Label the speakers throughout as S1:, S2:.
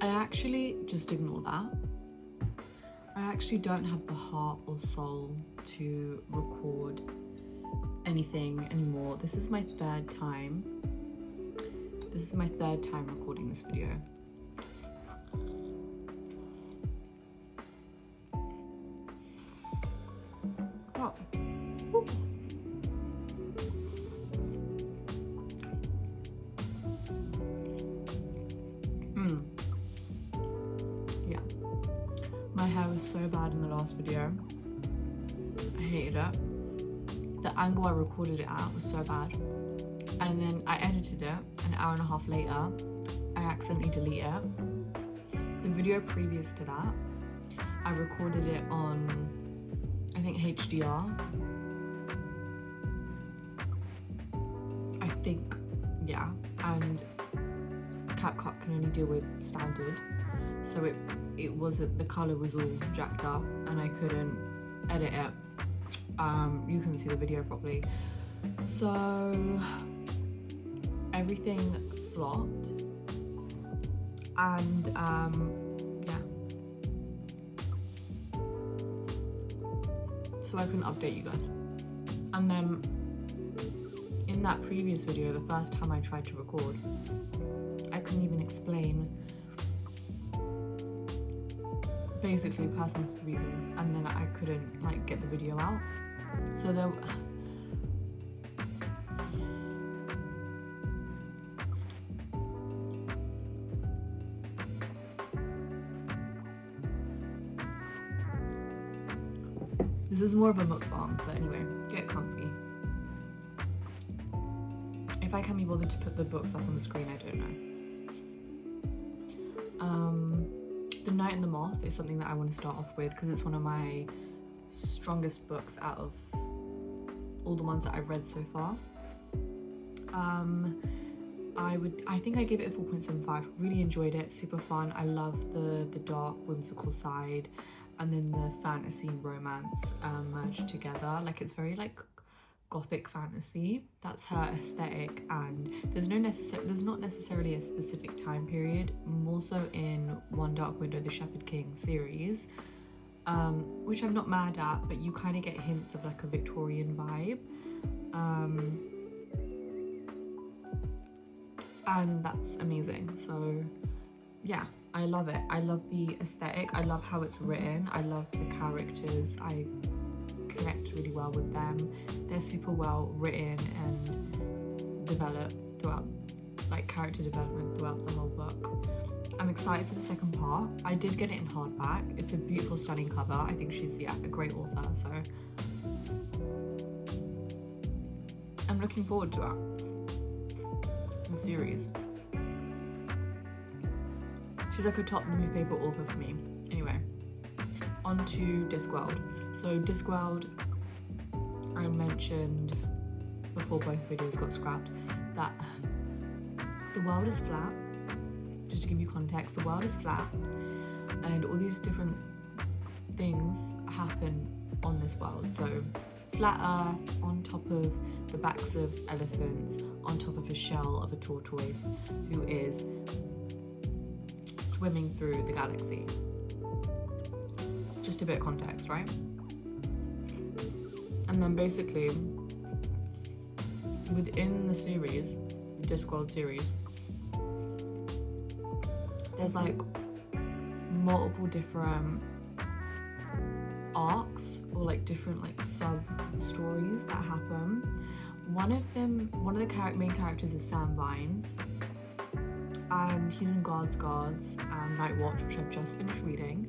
S1: I actually just ignore that. I actually don't have the heart or soul to record anything anymore. This is my third time. Recording this video. Oh. Yeah. My hair was so bad in the last video. I hated it. The angle I recorded it at was so bad. And then I edited it an hour and a half later. I accidentally deleted it. The video previous to that, I recorded it on, I think, HDR. I think, yeah. And CapCut can only deal with standard. So it wasn't, the color was all jacked up and I couldn't edit it. You couldn't see the video properly. So everything flopped. And yeah. So I couldn't update you guys. And then in that previous video, the first time I tried to record, I couldn't even explain basically personal reasons, and then I couldn't like get the video out. So there this is more of a mukbang, but anyway, get comfy. If I can be bothered to put the books up on the screen, I don't know. The Night and the Moth is something that I want to start off with because it's one of my strongest books out of all the ones that I've read so far. I think I gave it a 4.75. Really enjoyed it, super fun. I love the dark, whimsical side, and then the fantasy and romance merged together. Like, it's very like gothic fantasy. That's her aesthetic, and there's not necessarily a specific time period. More so in One Dark Window, the Shepherd King series, which I'm not mad at, but you kind of get hints of like a Victorian vibe, and that's amazing. So yeah, I love it. I love the aesthetic. I love how it's written. I love the characters. I connect really well with them. They're super well written and developed throughout, like character development throughout the whole book. I'm excited for the second part. I did get it in hardback. It's a beautiful, stunning cover. I think she's, yeah, a great author, so I'm looking forward to it. The series. She's like a top new favourite author for me. Anyway, on to Discworld. So Discworld, I mentioned before both videos got scrapped that the world is flat. Just to give you context, the world is flat and all these different things happen on this world. So flat earth on top of the backs of elephants, on top of a shell of a tortoise who is swimming through the galaxy. Just a bit of context, right? And then basically within the series, the Discworld series, there's like multiple different arcs or like different like sub stories that happen. One of the main characters is Sam Vines, and he's in Guards and Night Watch, which I've just finished reading.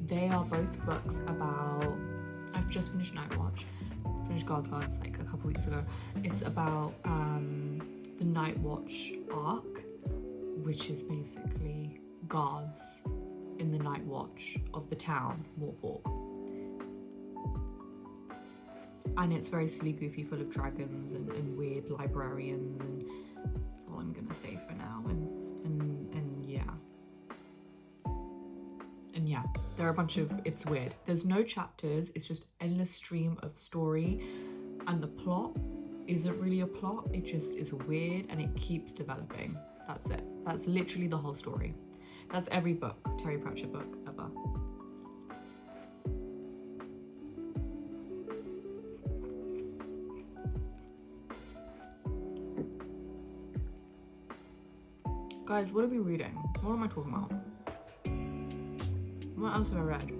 S1: They are both books about, I've just finished Night Watch, finished Guards like a couple weeks ago. It's about the Night Watch arc, which is basically guards in the Night Watch of the town, Mortborg. And it's very silly, goofy, full of dragons and weird librarians, and that's all I'm gonna say for now. And yeah, there are a bunch of, it's weird. There's no chapters, it's just endless stream of story, and the plot isn't really a plot, it just is weird and it keeps developing. That's it. That's literally the whole story. That's every book, Terry Pratchett book ever. Guys, what are we reading? What am I talking about? What else have I read?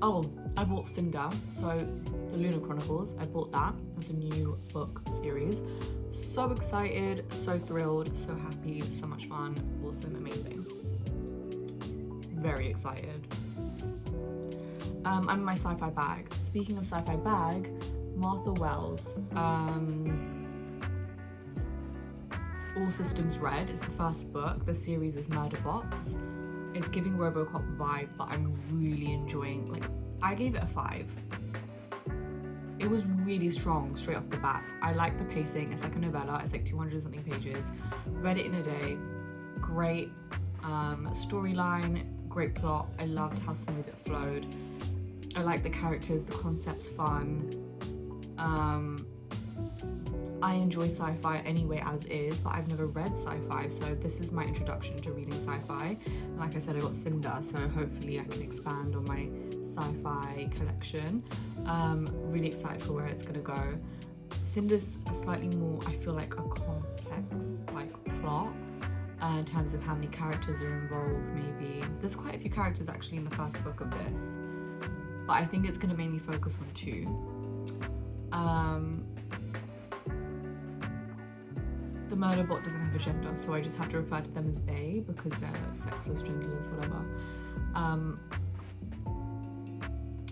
S1: Oh, I bought Cinder, so the Lunar Chronicles. I bought that. It's a new book series. So excited, so thrilled, so happy, so much fun, awesome, amazing. Very excited. I'm in my sci-fi bag. Speaking of sci-fi bag, Martha Wells. All Systems Red is the first book. The series is Murderbots. It's giving RoboCop vibe, but I'm really enjoying, like, I gave it a 5. It was really strong straight off the bat. I like the pacing. It's like a novella. It's like 200 something pages. Read it in a day. Great storyline, great plot. I loved how smooth it flowed. I like the characters, the concept's fun. I enjoy sci-fi anyway as is, but I've never read sci-fi, so this is my introduction to reading sci-fi. And like I said, I got Cinder, so hopefully I can expand on my sci-fi collection. Really excited for where it's gonna go. Cinder's a slightly more, I feel like, a complex like plot in terms of how many characters are involved. Maybe there's quite a few characters actually in the first book of this, but I think it's gonna mainly focus on 2. The Murderbot doesn't have a gender, so I just have to refer to them as they because they're sexless, genderless, whatever.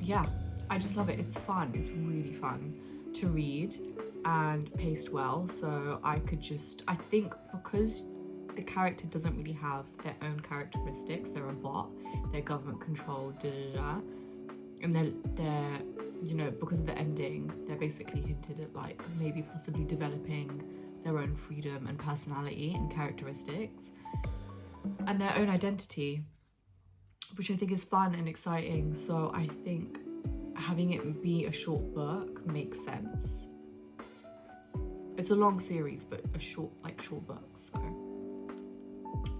S1: Yeah, I just love it. It's fun. It's really fun to read and paced well. So I think because the character doesn't really have their own characteristics, they're a bot, they're government controlled, and they're because of the ending, they're basically hinted at like maybe possibly developing their own freedom and personality and characteristics and their own identity, which I think is fun and exciting. So I think having it be a short book makes sense. It's a long series, but a short book. So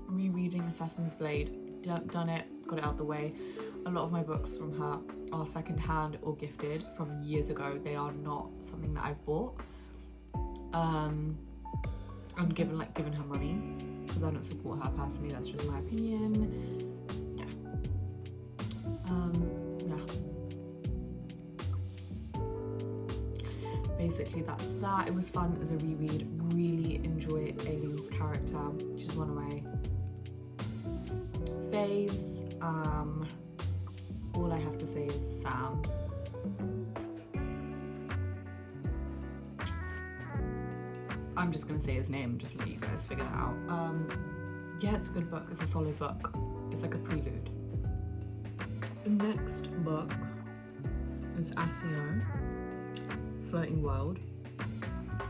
S1: rereading Assassin's Blade, done it, got it out the way. A lot of my books from her are secondhand or gifted from years ago. They are not something that I've bought. And given her money because I don't support her personally. That's just my opinion. Yeah. Basically that's that. It was fun as a reread. Really enjoy Aileen's character. She's one of my faves. All I have to say is Sam. I'm just gonna say his name, just let you guys figure that out. Yeah, it's a good book. It's a solid book. It's like a prelude. The next book is Asio, Floating World.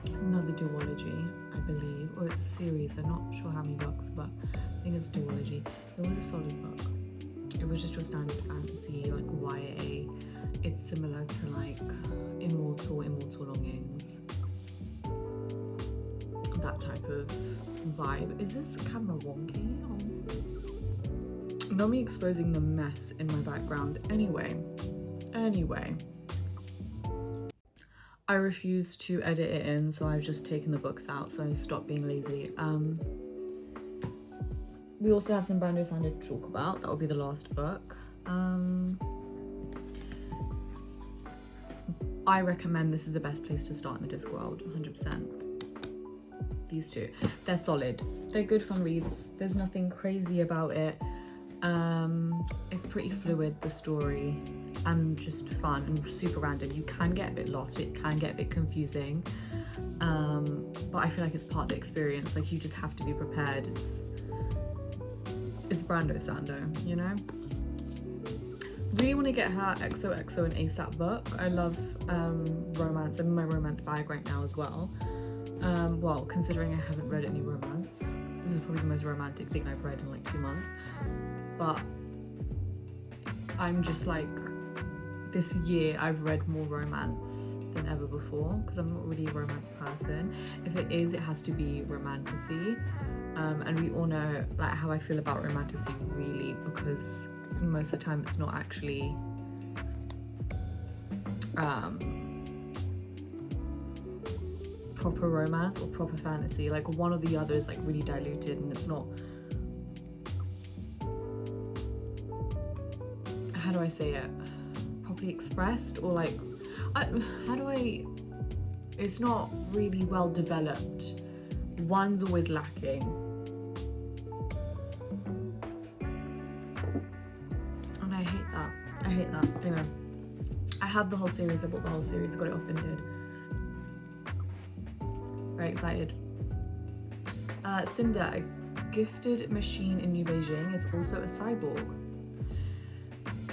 S1: Another duology, I believe, or it's a series. I'm not sure how many books, but I think it's a duology. It was a solid book. It was just your standard fantasy, like YA. It's similar to like Immortal Longings. That type of vibe. Is this camera wonky? Oh. Not me exposing the mess in my background. Anyway. I refuse to edit it in, so I've just taken the books out, so I stopped being lazy. We also have some Brando Sander to talk about. That will be the last book. I recommend this is the best place to start in the Discworld, 100%. These two, they're solid, they're good fun reads. There's nothing crazy about it. It's pretty fluid, the story, and just fun and super random. You can get a bit lost, it can get a bit confusing, but I feel like it's part of the experience. Like, you just have to be prepared. It's Brando Sander, you know. Really want to get her XOXO and ASAP book. I love romance. I'm in my romance bag right now as well. Well, considering I haven't read any romance, this is probably the most romantic thing I've read in like 2 months, but I'm just like, this year I've read more romance than ever before because I'm not really a romance person. If it is, it has to be romantasy. And we all know like how I feel about romanticy, really, because most of the time it's not actually proper romance or proper fantasy. Like one or the other is like really diluted, and it's not, how do I say it, properly expressed, or like it's not really well developed. One's always lacking. And I hate that. Anyway, I have the whole series. I bought the whole series. I got it off Vinted. Very excited. Cinder, a gifted machine in New Beijing, is also a cyborg.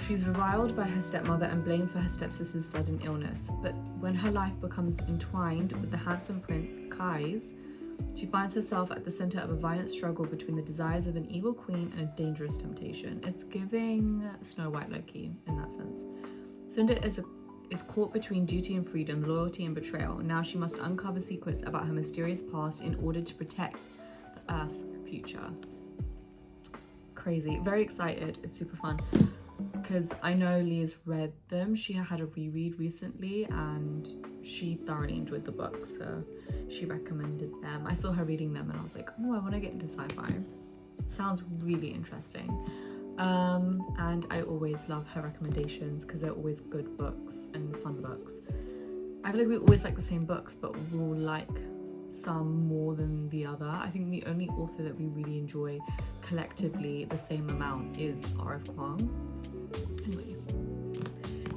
S1: She's reviled by her stepmother and blamed for her stepsister's sudden illness, but when her life becomes entwined with the handsome prince Kai's, she finds herself at the center of a violent struggle between the desires of an evil queen and a dangerous temptation. It's giving Snow White low-key in that sense. Cinder is caught between duty and freedom, loyalty and betrayal. Now she must uncover secrets about her mysterious past in order to protect the Earth's future. Crazy. Very excited. It's super fun. Because I know Leah's read them. She had a reread recently and she thoroughly enjoyed the book, so she recommended them. I saw her reading them and I was like, oh, I want to get into sci-fi. Sounds really interesting. And I always love her recommendations because they're always good books and fun books. I feel like we always like the same books, but we'll like some more than the other. I think the only author that we really enjoy collectively the same amount is R.F. Kuang. Anyway,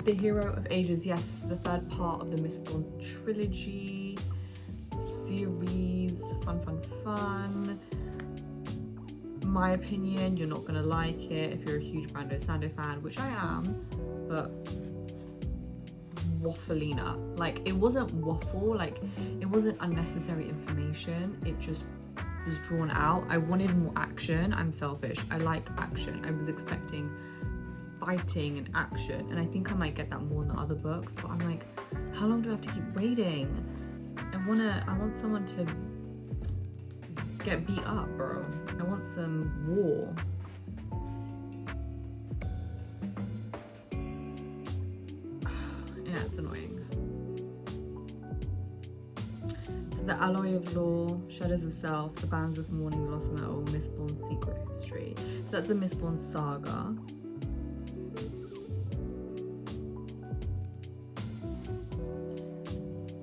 S1: The Hero of Ages, yes, the third part of the Mistborn trilogy series. Fun. My opinion, you're not gonna like it if you're a huge Brando Sando fan, which I am, but waffleina. Like, it wasn't waffle, like it wasn't unnecessary information, it just was drawn out. I wanted more action. I'm selfish, I like action. I was expecting fighting and action, and I think I might get that more in the other books, but I'm like, how long do I have to keep waiting? I want someone to get beat up, bro. I want some war. Yeah, it's annoying. So the Alloy of Law, Shadows of Self, The Bands of Mourning, The Lost Metal, Mistborn's Secret History. So that's the Mistborn saga.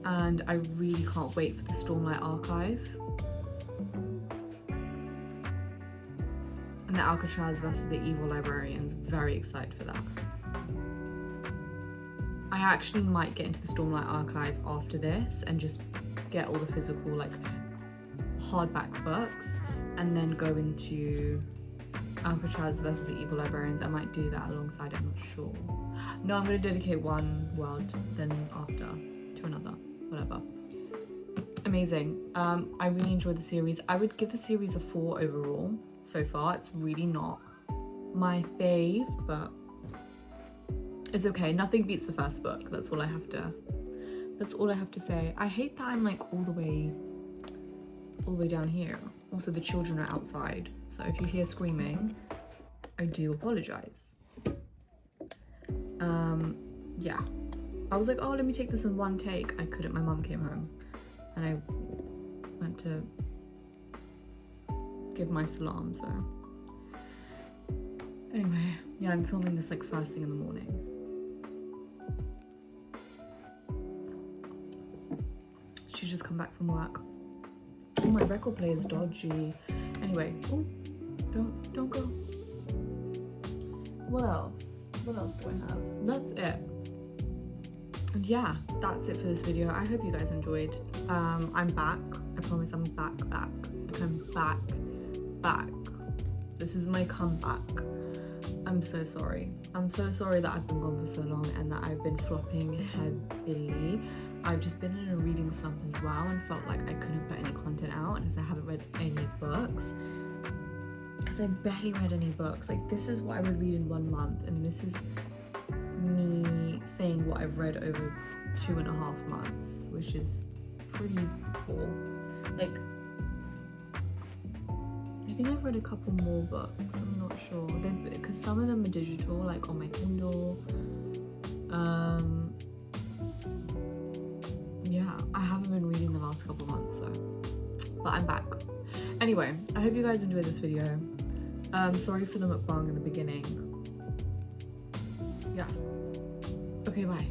S1: And I really can't wait for the Stormlight Archive. And the Alcatraz versus the Evil Librarians. Very excited for that. I actually might get into the Stormlight Archive after this and just get all the physical, like, hardback books and then go into Alcatraz versus the Evil Librarians. I might do that alongside it, I'm not sure. No, I'm going to dedicate one world, then after to another, whatever. Amazing. I really enjoyed the series. I would give the series a 4 overall so far. It's really not my fave, but it's okay. Nothing beats the first book. That's all I have to say. I hate that I'm like all the way down here. Also, the children are outside, so if you hear screaming, I do apologize. Yeah, I was like, oh, let me take this in one take. I couldn't. My mum came home and I went to give my salam, so anyway, yeah, I'm filming this like first thing in the morning. She's just come back from work. Oh, my record player is dodgy. Anyway, oh, don't go. What else do I have? That's it. And yeah, that's it for this video. I hope you guys enjoyed. I'm back. I promise I'm back. Like, I'm back. This is my comeback. I'm so sorry. I'm so sorry that I've been gone for so long and that I've been flopping heavily. I've just been in a reading slump as well and felt like I couldn't put any content out because I haven't read any books. Because I barely read any books. Like, this is what I would read in 1 month, and this is me saying what I've read over 2.5 months, which is pretty poor. Like, I think I've read a couple more books. I'm not sure. Because some of them are digital, like on my Kindle. Yeah, I haven't been reading the last couple months, so, but I'm back. Anyway, I hope you guys enjoyed this video. Sorry for the mukbang in the beginning. Yeah. Okay, bye.